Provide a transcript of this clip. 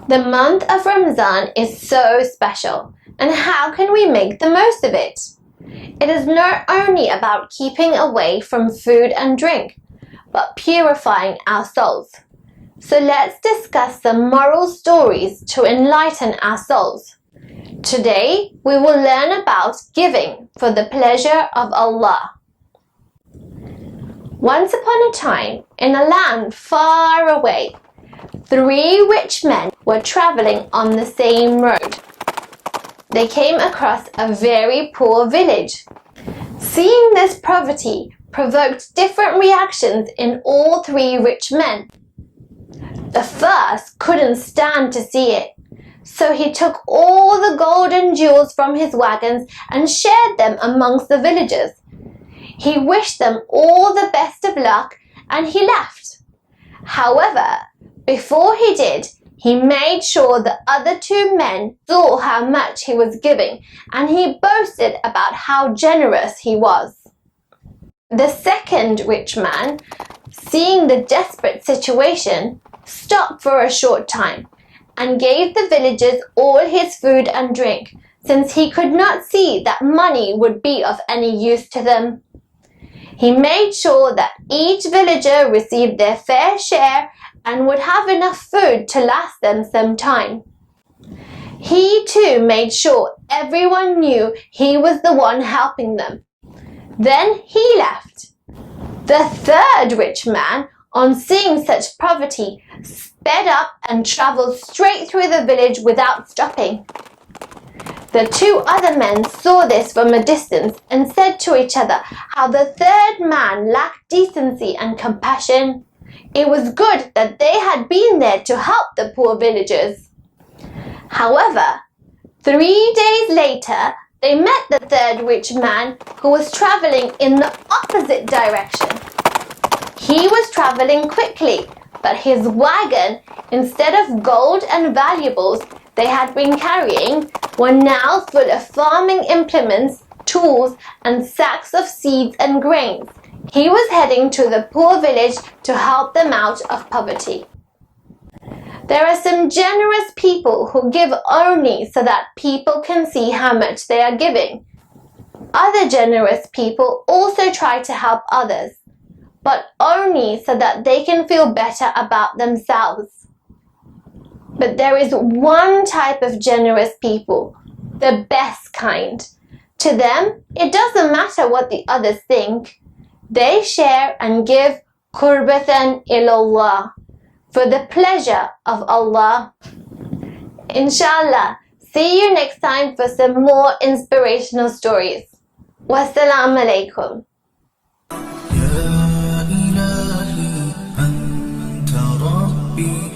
The month of Ramadan is so special, and how can we make the most of it? It is not only about keeping away from food and drink, but purifying our souls. So let's discuss some moral stories to enlighten our souls. Today, we will learn about giving for the pleasure of Allah. Once upon a time, in a land far away, 3 rich men were traveling on the same road. They came across a very poor village. Seeing this poverty provoked different reactions in all 3 rich men. The first couldn't stand to see it, so he took all the gold and jewels from his wagons and shared them amongst the villagers. He wished them all the best of luck and he left. However, before he did, he made sure the other 2 men saw how much he was giving, and he boasted about how generous he was. The second rich man, seeing the desperate situation, stopped for a short time and gave the villagers all his food and drink, since he could not see that money would be of any use to them. He made sure that each villager received their fair share and would have enough food to last them some time. He too made sure everyone knew he was the one helping them. Then he left. The third rich man, on seeing such poverty, sped up and traveled straight through the village without stopping. The 2 other men saw this from a distance and said to each other how the third man lacked decency and compassion. It was good that they had been there to help the poor villagers. However, 3 days later, they met the third rich man who was traveling in the opposite direction. He was traveling quickly, but his wagon, instead of gold and valuables they had been carrying, were now full of farming implements, tools, and sacks of seeds and grains. He was heading to the poor village to help them out of poverty. There are some generous people who give only so that people can see how much they are giving. Other generous people also try to help others, but only so that they can feel better about themselves. But there is one type of generous people, the best kind. To them, it doesn't matter what the others think. They share and give qurbatan ilallah, for the pleasure of Allah. Inshallah, see you next time for some more inspirational stories. Wassalamu alaikum. يا إلهي أنت ربي